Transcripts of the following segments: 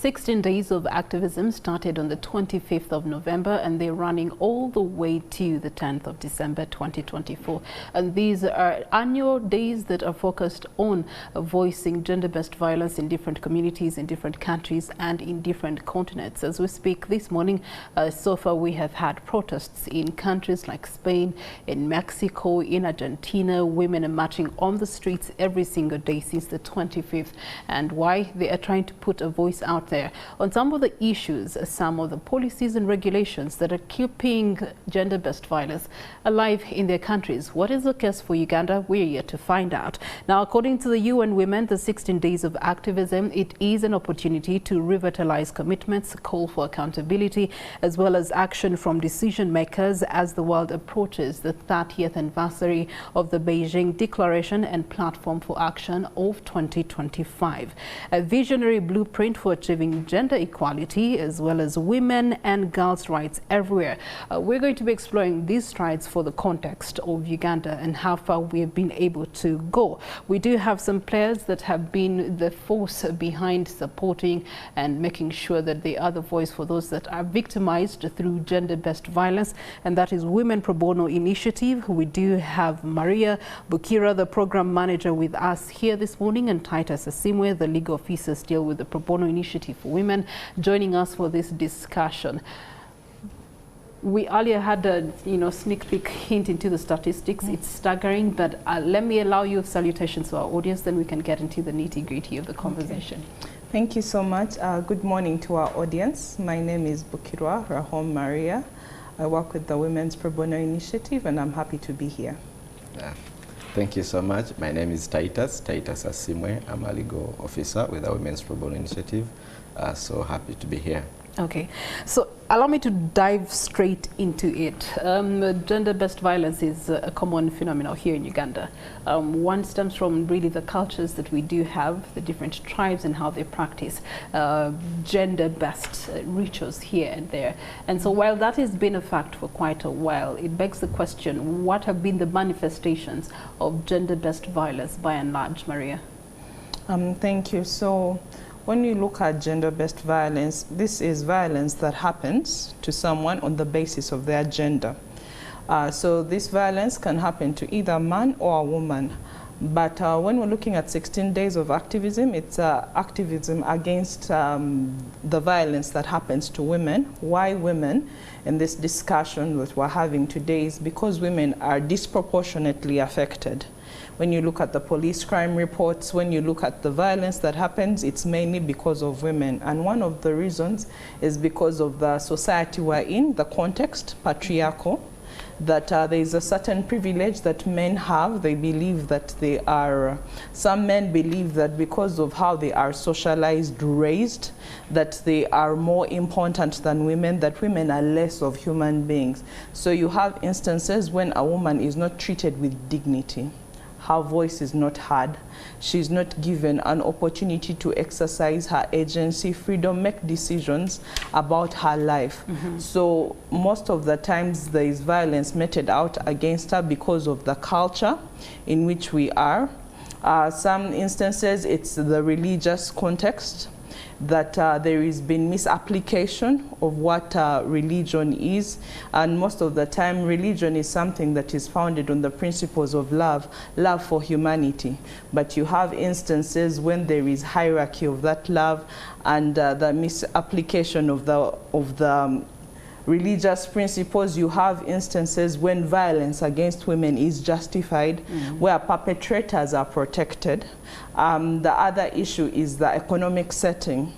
16 days of activism started on the 25th of November and they're running all the way to the 10th of December 2024. And these are annual days that are focused on voicing gender-based violence in different communities, in different countries and in different continents. As we speak this morning, so far we have had protests in countries like Spain, in Mexico, in Argentina. Women are marching on the streets every single day since the 25th. And why? They are trying to put a voice out there on some of the issues, some of the policies and regulations that are keeping gender-based violence alive in their countries. What is the case for Uganda? We're here to find out. Now, according to the UN Women, the 16 days of activism, it is an opportunity to revitalize commitments, call for accountability, as well as action from decision makers as the world approaches the 30th anniversary of the Beijing Declaration and Platform for Action of 2025. A visionary blueprint for achieving gender equality as well as women and girls' rights everywhere. We're going to be exploring these strides for the context of Uganda and how far we have been able to go. We do have some players that have been the force behind supporting and making sure that they are the voice for those that are victimized through gender-based violence, and that is Women Pro Bono Initiative. We do have Maria Bukira, the program manager, with us here this morning, and Titus Asimwe, the legal officer still with the Pro Bono Initiative for Women, joining us for this discussion. We earlier had a sneak peek hint into the statistics. It's staggering, but let me allow you salutations to our audience, then we can get into the nitty-gritty of the conversation. Okay. Thank you so much. Good morning to our audience. My name is Bukirwa Rahom Maria. I work with the Women's Pro Bono Initiative, and I'm happy to be here. Thank you so much. My name is Titus Asimwe. I'm a legal officer with the Women's Pro Bono Initiative. So happy to be here. Okay, so allow me to dive straight into it. Gender-based violence is a common phenomenon here in Uganda. One stems from really the cultures that we do have, the different tribes and how they practice gender-based rituals here and there. And so while that has been a fact for quite a while, it begs the question, what have been the manifestations of gender-based violence by and large, Maria? Thank you. So, when you look at gender-based violence, this is violence that happens to someone on the basis of their gender. So this violence can happen to either a man or a woman. But when we're looking at 16 days of activism, it's activism against the violence that happens to women. Why women? And this discussion that we're having today is because women are disproportionately affected. When you look at the police crime reports, when you look at the violence that happens, it's mainly because of women. And one of the reasons is because of the society we're in, the context, patriarchal, that there is a certain privilege that men have. They believe that they are, some men believe that because of how they are socialized, raised, that they are more important than women, that women are less of human beings. So you have instances when a woman is not treated with dignity. Her voice is not heard. She's not given an opportunity to exercise her agency, freedom, make decisions about her life. So most of the times there is violence meted out against her because of the culture in which we are. Some instances it's the religious context, that there has been misapplication of what religion is, and most of the time religion is something that is founded on the principles of love for humanity. But you have instances when there is hierarchy of that love and the misapplication of the religious principles. You have instances when violence against women is justified, where perpetrators are protected. The other issue is the economic setting.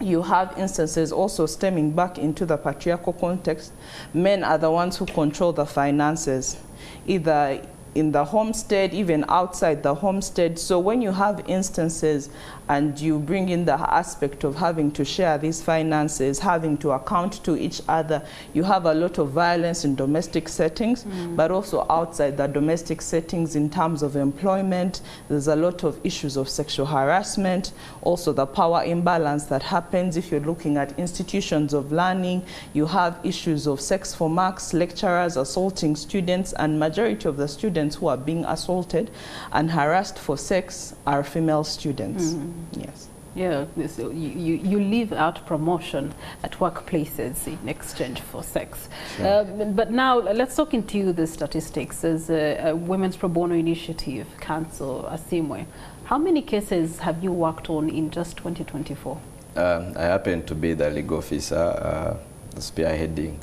You have instances also stemming back into the patriarchal context. Men are the ones who control the finances, either in the homestead, even outside the homestead. So when you have instances and you bring in the aspect of having to share these finances, having to account to each other, you have a lot of violence in domestic settings, but also outside the domestic settings in terms of employment. There's a lot of issues of sexual harassment, also the power imbalance that happens. If you're looking at institutions of learning, you have issues of sex for marks, lecturers assaulting students, and majority of the students who are being assaulted and harassed for sex are female students. Yes. Yeah, so you leave out promotion at workplaces in exchange for sex. Sure. But now let's talk into the statistics. As a Women's Pro Bono Initiative Council, Asimwe, how many cases have you worked on in just 2024? I happen to be the legal officer spearheading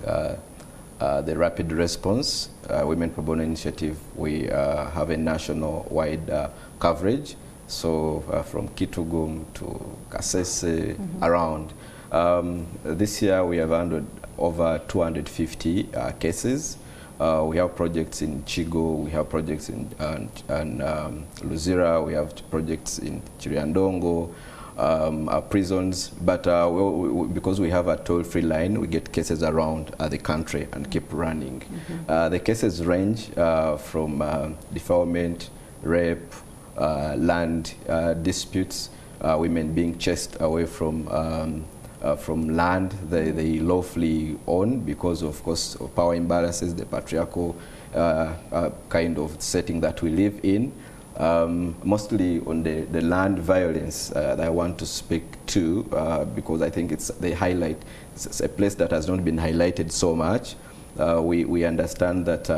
the rapid response Women Pro Bono Initiative. We have a national-wide coverage. So from Kitugum to Kasese, around. This year we have handled over 250 cases. We have projects in Chigo, we have projects in Luzira, we have projects in Chiriandongo, prisons, but because we have a toll-free line, we get cases around the country and keep running. The cases range from defilement, rape, land disputes, women being chased away from land they lawfully own because of course of power imbalances, the patriarchal kind of setting that we live in. Mostly on the land violence that I want to speak to because I think it's a place that has not been highlighted so much. We understand that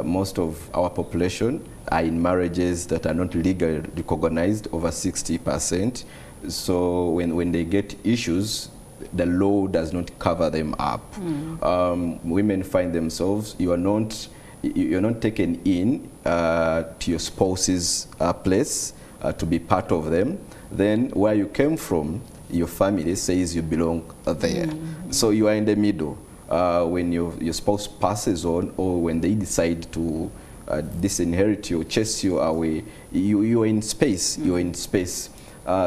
most of our population are in marriages that are not legally recognized, over 60%. So when they get issues, the law does not cover them up. Women find themselves, you're not taken in to your spouse's place to be part of them. Then where you came from, your family says you belong there. So you are in the middle. When your spouse passes on, or when they decide to disinherit you, chase you away, you are in space. You're in space.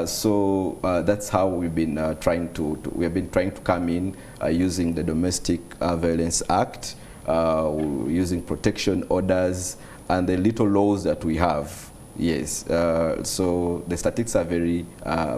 So that's how we've been trying to come in using the Domestic Violence Act, using protection orders, and the little laws that we have. Yes. So the statistics are very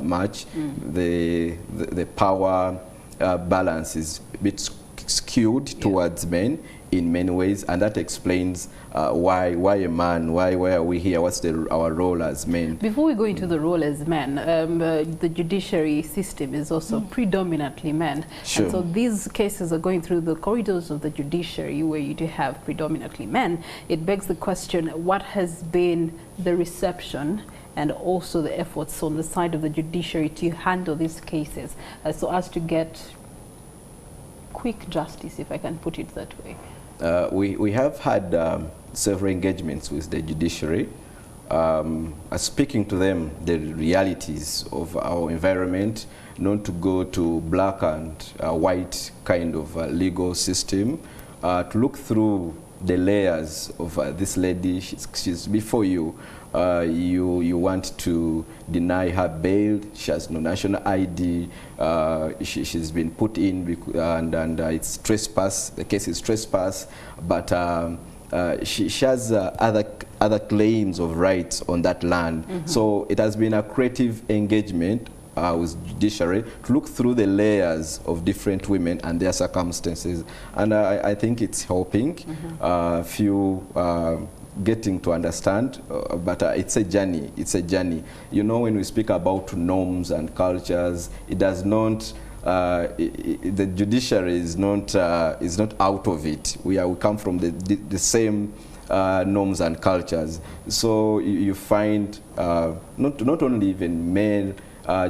much. The power balance is a bit skewed towards men in many ways, and that explains why a man, why are we here, what's our role as men. Before we go into the role as men, the judiciary system is also predominantly men. Sure. And so these cases are going through the corridors of the judiciary where you do have predominantly men. It begs the question, what has been the reception and also the efforts on the side of the judiciary to handle these cases so as to get quick justice, if I can put it that way? We have had several engagements with the judiciary, speaking to them the realities of our environment, not to go to black and white kind of legal system, to look through the layers of this lady. She's before you. You want to deny her bail. She has no national ID. She's been put in and it's trespass. The case is trespass, but she has other claims of rights on that land. So it has been a creative engagement with judiciary to look through the layers of different women and their circumstances, and I think it's helping few getting to understand, but it's a journey. It's a journey. You know, when we speak about norms and cultures, it does not. The judiciary is not out of it. We come from the same norms and cultures. So you find not only even male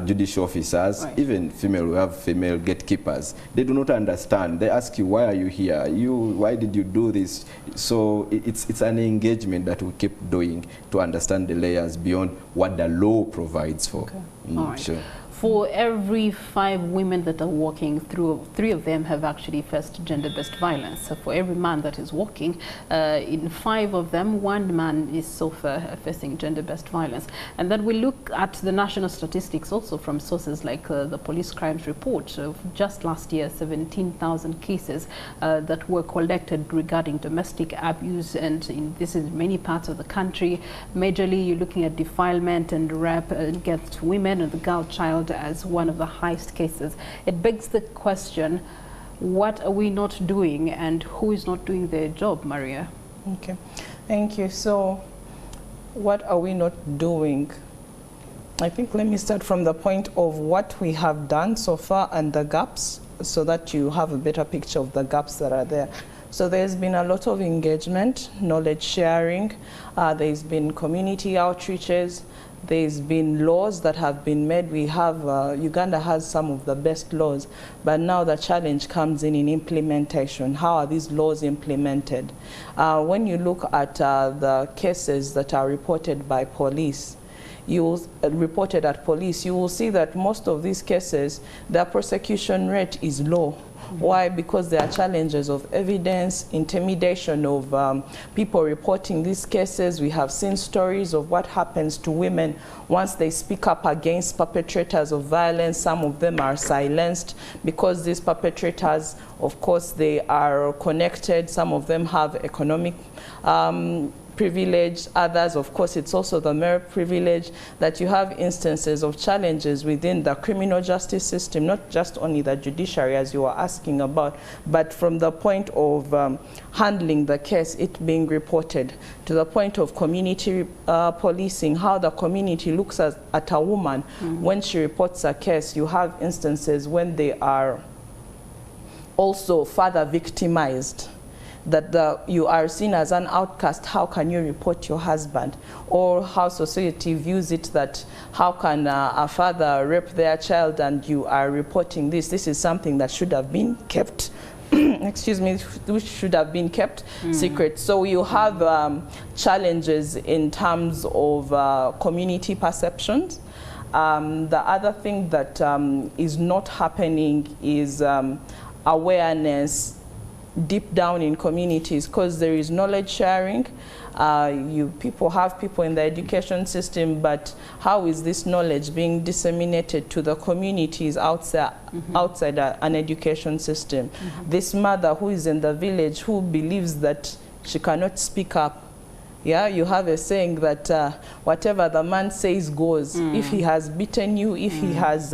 judicial officers, right, even female, we have female gatekeepers. They do not understand. They ask you, why are you here? Why did you do this? So it's an engagement that we keep doing to understand the layers beyond what the law provides for. Okay. All right. Sure. For every 5 women that are walking through, 3 of them have actually faced gender-based violence. So for every man that is walking, in 5 of them, 1 man is so far facing gender-based violence. And then we look at the national statistics also from sources like the Police Crimes Report. So just last year, 17,000 cases that were collected regarding domestic abuse, and this is many parts of the country. Majorly, you're looking at defilement and rape against women and the girl child as one of the highest cases. It begs the question, what are we not doing and who is not doing their job, Maria? Okay, thank you. So what are we not doing? I think let me start from the point of what we have done so far and the gaps, so that you have a better picture of the gaps that are there. So there's been a lot of engagement, knowledge sharing, there's been community outreaches, there's been laws that have been made. We have, Uganda has some of the best laws, but now the challenge comes in implementation. How are these laws implemented? When you look at the cases that are reported by police, you will see that most of these cases, their prosecution rate is low. Why? Because there are challenges of evidence, intimidation of people reporting these cases. We have seen stories of what happens to women once they speak up against perpetrators of violence. Some of them are silenced because these perpetrators, of course, they are connected. Some of them have economic privilege. Others, of course, it's also the mere privilege that you have instances of challenges within the criminal justice system, not just only the judiciary, as you were asking about, but from the point of handling the case, it being reported, to the point of community policing, how the community looks at a woman when she reports a case. You have instances when they are also further victimized, that you are seen as an outcast. How can you report your husband? Or how society views it, that how can a father rape their child and you are reporting this? This is something that should have been kept excuse me, which should have been kept secret. So you have challenges in terms of community perceptions. The other thing that is not happening is awareness deep down in communities, because there is knowledge sharing. People have people in the education system, but how is this knowledge being disseminated to the communities outside an education system? This mother who is in the village, who believes that she cannot speak up, yeah, you have a saying that whatever the man says goes. If he has beaten you, if he has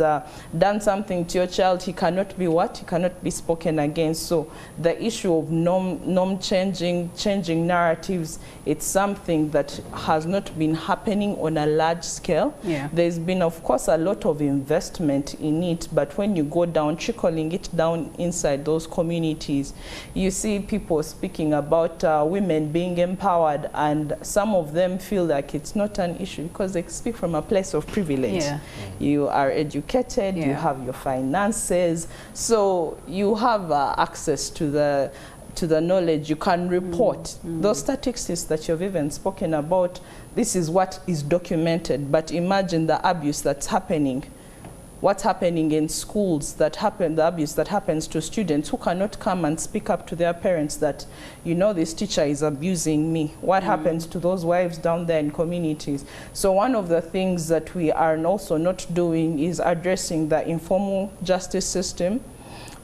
done something to your child, he cannot be what? He cannot be spoken against. So the issue of norm changing narratives, it's something that has not been happening on a large scale. Yeah. There's been, of course, a lot of investment in it, but when you go down, trickling it down inside those communities, you see people speaking about women being empowered, and some of them feel like it's not an issue because they speak from a place of privilege. Yeah. You are educated, you have your finances, so you have access to the knowledge. You can report those statistics that you've even spoken about. This is what is documented, but imagine the abuse that's happening. What's happening in schools, the abuse that happens to students who cannot come and speak up to their parents that, you know, this teacher is abusing me. What happens to those wives down there in communities? So one of the things that we are also not doing is addressing the informal justice system,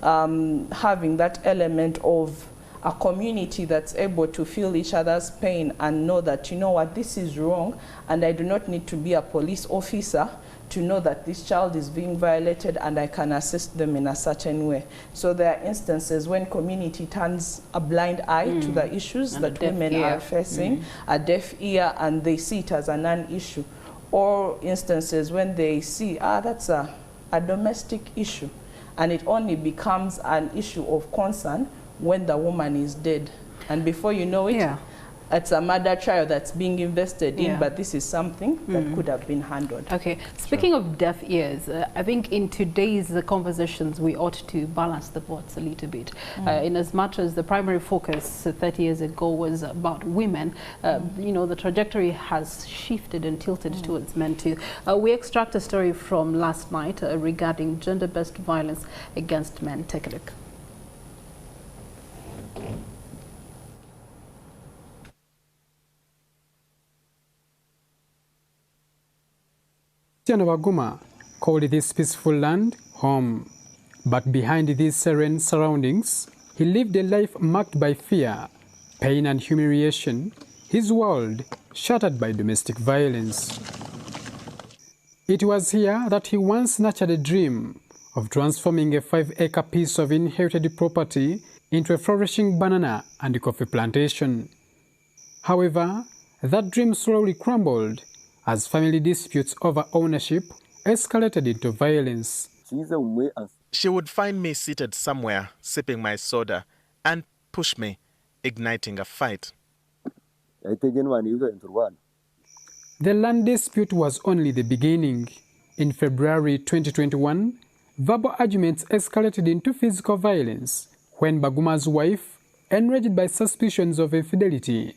having that element of a community that's able to feel each other's pain and know that, you know what, this is wrong, and I do not need to be a police officer to know that this child is being violated and I can assist them in a certain way. So there are instances when community turns a blind eye to the issues and that women are facing, a deaf ear, and they see it as a non-issue. Or instances when they see, that's a domestic issue, and it only becomes an issue of concern when the woman is dead. And before you know it, it's a murder trial that's being invested in, but this is something that could have been handled. Okay, speaking of deaf ears, I think in today's conversations we ought to balance the votes a little bit. In as much as the primary focus 30 years ago was about women, you know, the trajectory has shifted and tilted towards men too. We extract a story from last night regarding gender-based violence against men. Take a look. Waguma called this peaceful land home. But behind these serene surroundings, he lived a life marked by fear, pain and humiliation, his world shattered by domestic violence. It was here that he once nurtured a dream of transforming a 5-acre piece of inherited property into a flourishing banana and coffee plantation. However, that dream slowly crumbled as family disputes over ownership escalated into violence. She would find me seated somewhere, sipping my soda, and push me, igniting a fight. The land dispute was only the beginning. In February 2021, verbal arguments escalated into physical violence when Baguma's wife, enraged by suspicions of infidelity,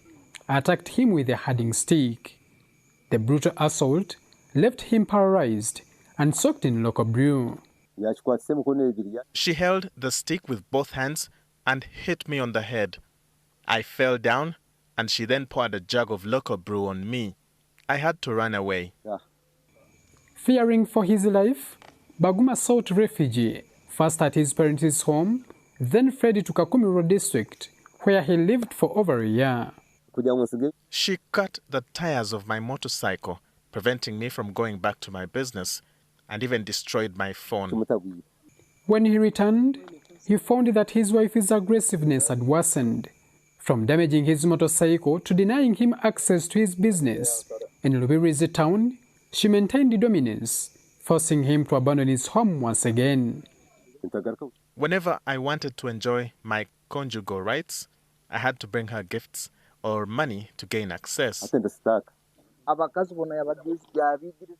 attacked him with a herding stick. The brutal assault left him paralyzed and soaked in local brew. She held the stick with both hands and hit me on the head. I fell down, and she then poured a jug of local brew on me. I had to run away. Fearing for his life, Baguma sought refuge, first at his parents' home, then fled to Kakumiro district, where he lived for over a year. She cut the tires of my motorcycle, preventing me from going back to my business, and even destroyed my phone. When he returned, he found that his wife's aggressiveness had worsened, from damaging his motorcycle to denying him access to his business. In Lubirizi town, she maintained dominance, forcing him to abandon his home once again. Whenever I wanted to enjoy my conjugal rights, I had to bring her gifts or money to gain access.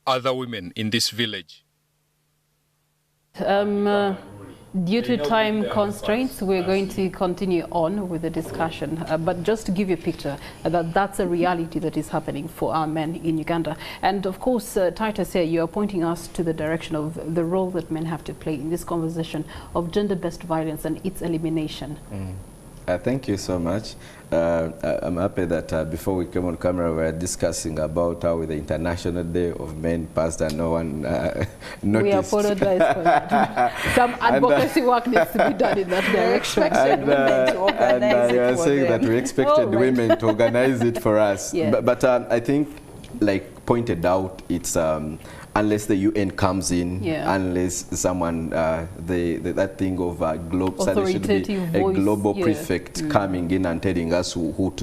Other women in this village. Due to time constraints, we're going to continue on with the discussion. But just to give you a picture, that's a reality that is happening for our men in Uganda. And of course, Titus here, you are pointing us to the direction of the role that men have to play in this conversation of gender-based violence and its elimination. Thank you so much. I'm happy that before we came on camera, we were discussing about how the International Day of Men passed and no one noticed. We apologize for that. Some advocacy work needs to be done in that direction. And you are saying that we expected women to organize it for us. Yeah. But I think, like pointed out, it's unless the UN comes in, unless someone, that thing of suddenly should be a global prefect coming in and telling us what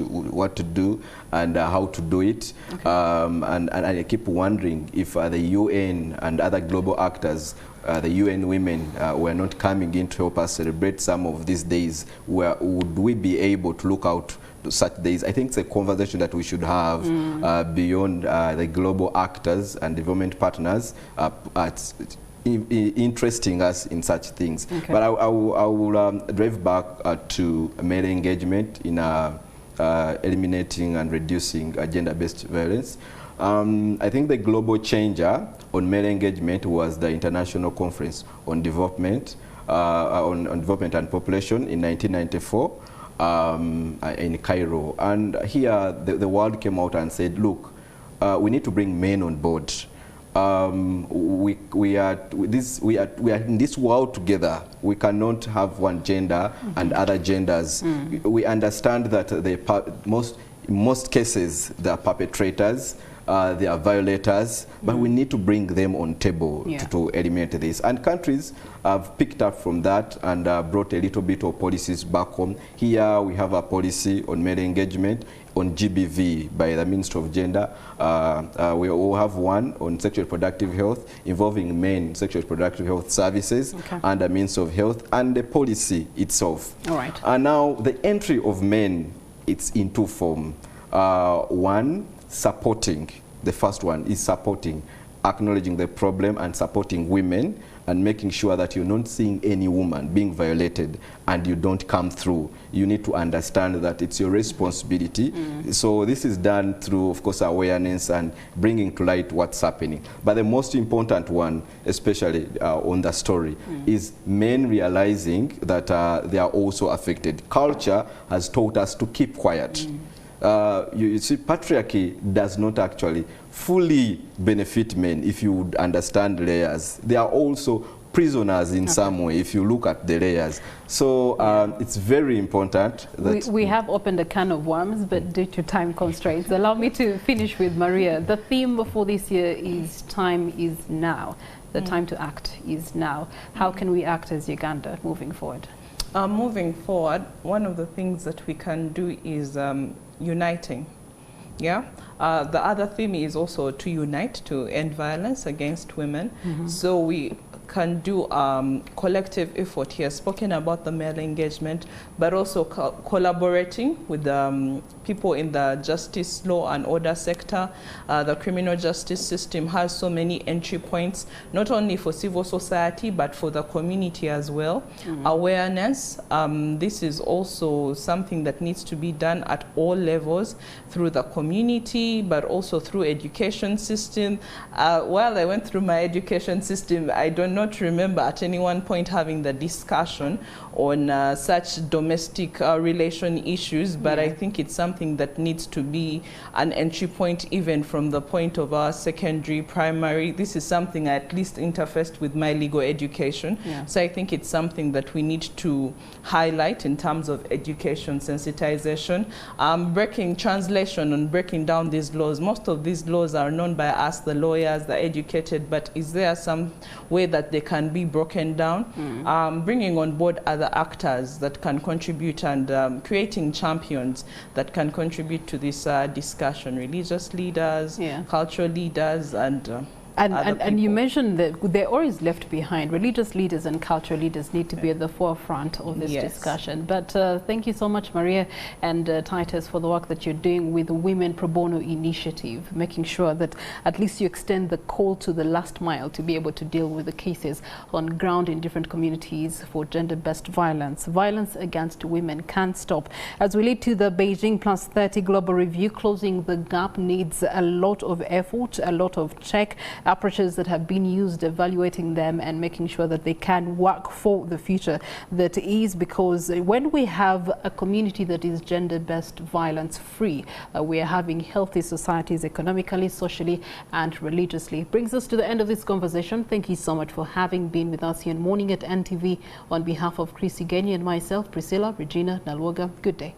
to do and how to do it. And I keep wondering if the UN and other global actors, the UN women, were not coming in to help us celebrate some of these days, would we be able to look out to such days? I think it's a conversation that we should have beyond the global actors and development partners interesting us in such things. Okay. But I will drive back to male engagement in eliminating and reducing gender-based violence. I think the global changer on male engagement was the International Conference on Development, on Development and Population in 1994. In Cairo, and here the world came out and said, look, we need to bring men on board. We are in this world together. We cannot have one gender and other genders. We understand that in most cases they are perpetrators, they are violators, but we need to bring them on table to eliminate this. And countries have picked up from that and brought a little bit of policies back home. Here we have a policy on male engagement on GBV by the Ministry of Gender. We will have one on sexual reproductive health involving men sexual reproductive health services and the means of health and the policy itself. All right. And now the entry of men, it's in two forms. One, supporting. The first one is supporting, acknowledging the problem and supporting women and making sure that you're not seeing any woman being violated and you don't come through. You need to understand that it's your responsibility. So this is done through, of course, awareness and bringing to light what's happening. But the most important one, especially on the story, is men realizing that they are also affected. Culture has taught us to keep quiet. You see, patriarchy does not actually fully benefit men if you would understand layers. They are also prisoners in some way if you look at the layers. So it's very important that... We have opened a can of worms, but due to time constraints, allow me to finish with Maria. The theme for this year is time is now. The time to act is now. How can we act as Uganda moving forward? Moving forward, one of the things that we can do is uniting. Yeah. The other theme is also to unite, to end violence against women. So we can do collective effort here, spoken about the male engagement, but also collaborating with people in the justice, law and order sector. The criminal justice system has so many entry points, not only for civil society, but for the community as well. Awareness, this is also something that needs to be done at all levels, through the community, but also through education system. While I went through my education system, I do not remember at any one point having the discussion on such domestic relation issues, but I think it's something that needs to be an entry point even from the point of our secondary, primary. This is something I at least interfaced with my legal education. So I think it's something that we need to highlight in terms of education sensitization. Breaking translation and breaking down these laws. Most of these laws are known by us, the lawyers, the educated, but is there some way that they can be broken down? Bringing on board other actors that can contribute, and creating champions that can contribute to this discussion. Religious leaders, cultural leaders, and you mentioned that they're always left behind. Religious leaders and cultural leaders need to be at the forefront of this discussion. But thank you so much, Maria and Titus, for the work that you're doing with the Women Pro Bono Initiative, making sure that at least you extend the call to the last mile to be able to deal with the cases on ground in different communities for gender-based violence. Violence against women can't stop. As we lead to the Beijing Plus 30 Global Review, closing the gap needs a lot of effort, a lot of check, approaches that have been used, evaluating them and making sure that they can work for the future that is, because when we have a community that is gender-based violence free, we are having healthy societies economically, socially and religiously. Brings us to the end of this conversation. Thank you so much for having been with us here in Morning at NTV. On behalf of Chris Igeni and myself, Priscilla Regina Nalwoga, good day.